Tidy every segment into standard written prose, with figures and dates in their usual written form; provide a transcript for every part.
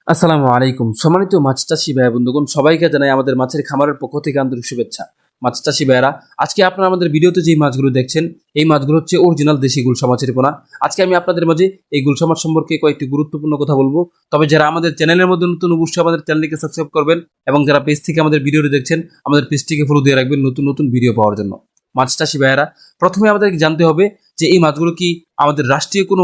আসসালামু আলাইকুম। সম্মানিত মাছ চাষি ভাই বন্ধুগণ, সবাইকে জানাই আমাদের মাছের খামারের পক্ষ থেকে আন্তরিক শুভেচ্ছা। মাছ চাষি ভাইয়েরা, আজকে আপনারা আমাদের ভিডিওতে যে মাছগুলো দেখছেন, এই মাছগুলো হচ্ছে অরিজিনাল দেশি গুলশা মাছের পোনা। আজকে আমি আপনাদের মাঝে এই গুলশা মাছ সম্পর্কে কয়েকটি গুরুত্বপূর্ণ কথা বলবো। তবে যারা আমাদের চ্যানেলের মধ্যে নতুন, অবশ্যই আমাদের চ্যানেলটিকে সাবস্ক্রাইব করবেন এবং যারা পেজ থেকে আমাদের ভিডিওটি দেখছেন, আমাদের পেজটিকে ফলো দিয়ে রাখবেন নতুন নতুন ভিডিও পাওয়ার জন্য। মাছ চাষি ভাইয়েরা, প্রথমে আমাদেরকে জানতে হবে যে এই মাছগুলো কি আমাদের রাষ্ট্রীয় কোনো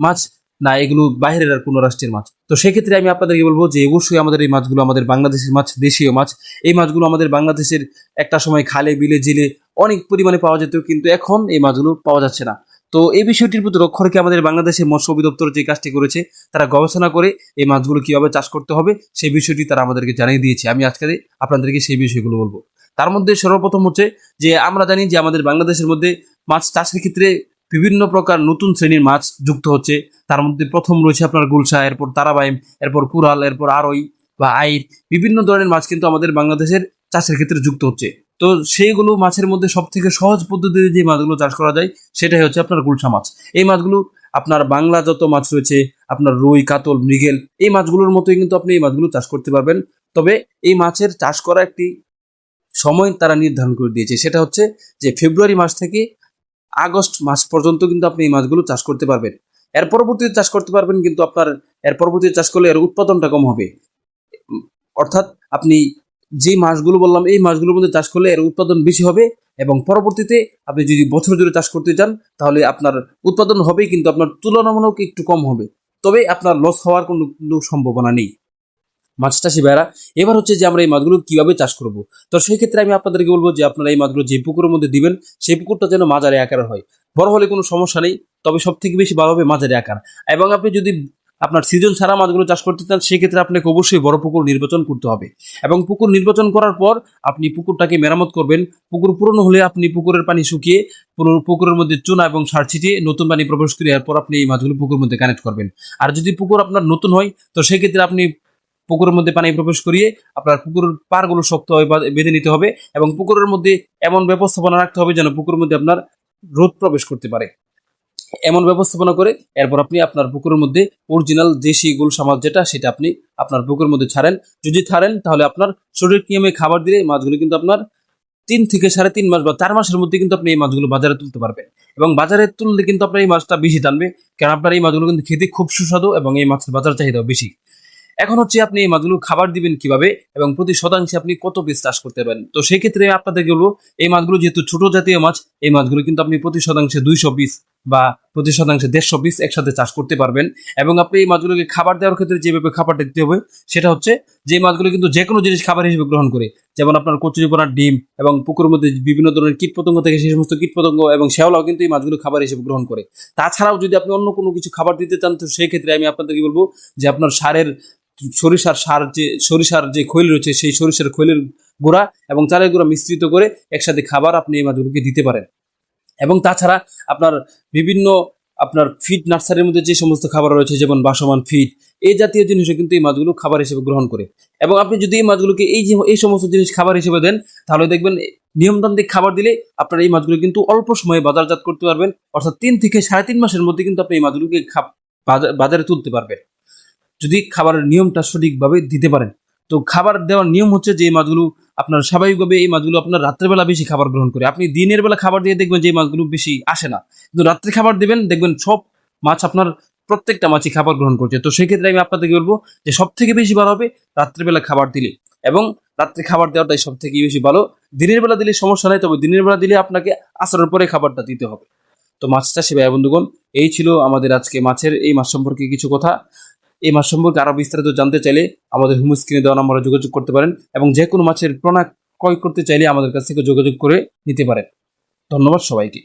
মাছ না এগুলো বাইরের আর কোনো রাষ্ট্রের মাছ। তো সেক্ষেত্রে আমি আপনাদেরকে বলবো যে অবশ্যই আমাদের এই মাছগুলো আমাদের বাংলাদেশের মাছ, দেশীয় মাছ। এই মাছগুলো আমাদের বাংলাদেশের একটা সময় খালে বিলে জেলে অনেক পরিমাণে পাওয়া যেত, কিন্তু এখন এই মাছগুলো পাওয়া যাচ্ছে না। তো এই বিষয়টির প্রতি লক্ষ্য রেখে আমাদের বাংলাদেশের মৎস্য অধিদপ্তর যে কাজটি করেছে, তারা গবেষণা করে এই মাছগুলো কিভাবে চাষ করতে হবে সেই বিষয়টি তারা আমাদেরকে জানিয়ে দিয়েছে। আমি আজকে আপনাদেরকে সেই বিষয়গুলো বলবো। তার মধ্যে সর্বপ্রথম হচ্ছে যে আমরা জানি যে আমাদের বাংলাদেশের মধ্যে মাছ চাষের ক্ষেত্রে বিভিন্ন প্রকার নতুন শ্রেণীর মাছ যুক্ত হচ্ছে। তার মধ্যে প্রথম রয়েছে আপনার গুলশা, এরপর তারাবাইম, এরপর কুরাল, এরপর আরই বা আইর। বিভিন্ন ধরনের মাছ কিন্তু আমাদের বাংলাদেশের চাষের ক্ষেত্রে যুক্ত হচ্ছে। তো সেইগুলো মাছের মধ্যে সব থেকে সহজ পদ্ধতিতে যে মাছগুলো চাষ করা যায় সেটাই হচ্ছে আপনার গুলশা মাছ। এই মাছগুলো আপনার বাংলা যত মাছ রয়েছে, আপনার রুই, কাতল, মৃগেল, এই মাছগুলোর মতোই কিন্তু আপনি এই মাছগুলো চাষ করতে পারবেন। তবে এই মাছের চাষ করা একটি সময় তারা নির্ধারণ করে দিয়েছে, সেটা হচ্ছে যে ফেব্রুয়ারি মাস থেকে আগস্ট মাস পর্যন্ত কিন্তু আপনি এই মাছগুলো চাষ করতে পারবেন। এর পরবর্তীতে চাষ করতে পারবেন, কিন্তু আপনার এর পরবর্তীতে চাষ করলে এর উৎপাদনটা কম হবে। অর্থাৎ আপনি যে মাছগুলো বললাম এই মাছগুলোর মধ্যে চাষ করলে এর উৎপাদন বেশি হবে, এবং পরবর্তীতে আপনি যদি বছর জুড়ে চাষ করতে চান তাহলে আপনার উৎপাদন হবে, কিন্তু আপনার তুলনামূলক একটু কম হবে। তবে আপনার লস হওয়ার কোনো সম্ভাবনা নেই। মাছ চাষি ভাইরা, এবার হচ্ছে যে আমরা এই মাছগুলো কিভাবে চাষ করব। তো সেই ক্ষেত্রে আমি আপনাদেরকে বলবো যে আপনারা এই মাছগুলো যে পুকুরের মধ্যে দিবেন সেই পুকুরটা যেন মাঝারি আকারের হয়। বড় হলে কোনো সমস্যা নেই, তবে সব থেকে বেশি ভালো হবে মাঝারি আকার। এবং আপনি যদি আপনার সিজন ছাড়া মাছগুলো চাষ করতে চান সেক্ষেত্রে আপনাকে অবশ্যই বড় পুকুর নির্বাচন করতে হবে। এবং পুকুর নির্বাচন করার পর আপনি পুকুরটাকে মেরামত করবেন। পুকুর পুরনো হলে আপনি পুকুরের পানি শুকিয়ে পুকুরের মধ্যে চুনা এবং সার ছিটিয়ে নতুন পানি প্রবেশ করে এরপর আপনি এই মাছগুলো পুকুরের মধ্যে কানেক্ট করবেন। আর যদি পুকুর আপনার নতুন হয় তো সেক্ষেত্রে আপনি পুকুরের মধ্যে পানি প্রবেশ করিয়ে আপনার পুকুরের পাড়গুলো শক্তভাবে বেঁধে নিতে হবে, এবং পুকুরের মধ্যে এমন ব্যবস্থাপনা রাখতে হবে যেন পুকুরের মধ্যে আপনার রোদ প্রবেশ করতে পারে। এমন ব্যবস্থাপনা করে এরপর আপনি আপনার পুকুরের মধ্যে অরিজিনাল দেশি গুলশা মাছ যেটা, সেটা আপনি আপনার পুকুরের মধ্যে ছাড়েন। যদি ছাড়েন তাহলে আপনার শরীর নিয়মে খাবার দিলে মাছগুলো কিন্তু আপনার 3 থেকে 3.5 মাস বা 4 মাসের মধ্যে কিন্তু আপনি এই মাছগুলো বাজারে তুলতে পারবেন। এবং বাজারে তুললে কিন্তু আপনার এই মাছটা বেশি টানবে, কারণ আপনার এই মাছগুলো কিন্তু খেতে খুব সুস্বাদু এবং এই মাছের বাজার চাহিদাও বেশি। এখন হচ্ছে আপনি এই মাছগুলো খাবার দিবেন কিভাবে এবং প্রতি শতাংশে আপনি কত পিস চাষ করতে পারেন। তো সেই ক্ষেত্রে আপনাদেরকে বলবো, এই মাছগুলো যেহেতু ছোট জাতীয় মাছ, এই মাছগুলো কিন্তু আপনি প্রতি শতাংশে 200 পিস বা প্রতি শতাংশে 150 পিস একসাথে চাষ করতে পারবেন। এবং আপনি এই মাছগুলোকে খাবার দেওয়ার ক্ষেত্রে যেভাবে খাবারটা দিতে হবে সেটা হচ্ছে যে মাছগুলো কিন্তু যে কোনো জিনিস খাবার হিসেবে গ্রহণ করে, যেমন আপনার কচুরিপানার ডিম এবং পুকুরের মধ্যে বিভিন্ন ধরনের কীটপতঙ্গ থেকে সেই সমস্ত কীটপতঙ্গ এবং শ্যাওলাও কিন্তু এই মাছগুলো খাবার হিসেবে গ্রহণ করে। তাছাড়াও যদি আপনি অন্য কোনো কিছু খাবার দিতে চান তো সেই ক্ষেত্রে আমি আপনাদেরকে বলবো যে আপনার সরিষার যে খৈল রয়েছে সেই সরিষার খৈলের গুঁড়া এবং চালের গুঁড়া মিশ্রিত করে একসাথে খাবার আপনি এই মাছগুলোকে দিতে পারেন। এবং তাছাড়া আপনার বিভিন্ন আপনার ফিড নার্সারির মধ্যে যে সমস্ত খাবার রয়েছে, যেমন বাসমান ফিড, এই জাতীয় জিনিসও কিন্তু এই মাছগুলো খাবার হিসেবে গ্রহণ করে। এবং আপনি যদি এই মাছগুলোকে এই সমস্ত জিনিস খাবার হিসেবে দেন তাহলে দেখবেন নিয়মতান্ত্রিক খাবার দিলে আপনার এই মাছগুলো কিন্তু অল্প সময়ে বাজারজাত করতে পারবেন। অর্থাৎ 3 থেকে 3.5 মাসের মধ্যে কিন্তু আপনি এই মাছগুলোকে বাজারে তুলতে পারবেন, যদি খাবারের নিয়মটা সঠিকভাবে দিতে পারেন। তো খাবার দেওয়ার নিয়ম হচ্ছে যে এই মাছগুলো আপনার স্বাভাবিকভাবে এই মাছগুলো আপনার রাত্রেবেলা বেশি খাবার গ্রহণ করে। আপনি দিনের বেলা খাবার দিয়ে দেখবেন যে এই মাছগুলো বেশি আসে না, কিন্তু রাত্রে খাবার দিবেন দেখবেন সব মাছ আপনার প্রত্যেকটা মাছই খাবার গ্রহণ করছে। তো সেক্ষেত্রে আমি আপনাদেরকে বলবো যে সব থেকে বেশি ভালো হবে রাত্রেবেলা খাবার দিলে, এবং রাত্রে খাবার দেওয়াটাই সব থেকে বেশি ভালো। দিনের বেলা দিলে সমস্যা নাই, তবে দিনের বেলা দিলে আপনাকে আসরের পরে খাবারটা দিতে হবে। তো মাছ চাষি ভাই বন্ধুগণ, এই ছিল আমাদের আজকে মাছের এই মাছ সম্পর্কে কিছু কথা। এই মাছ সম্পর্কে আরো বিস্তারিত জানতে চাইলে আমাদের হোম স্ক্রিনে দেওয়া নম্বরে যোগাযোগ করতে পারেন, এবং যে কোনো মাছের পোনা ক্রয় করতে চাইলে আমাদের কাছ থেকে যোগাযোগ করে নিতে পারেন। ধন্যবাদ সবাইকে।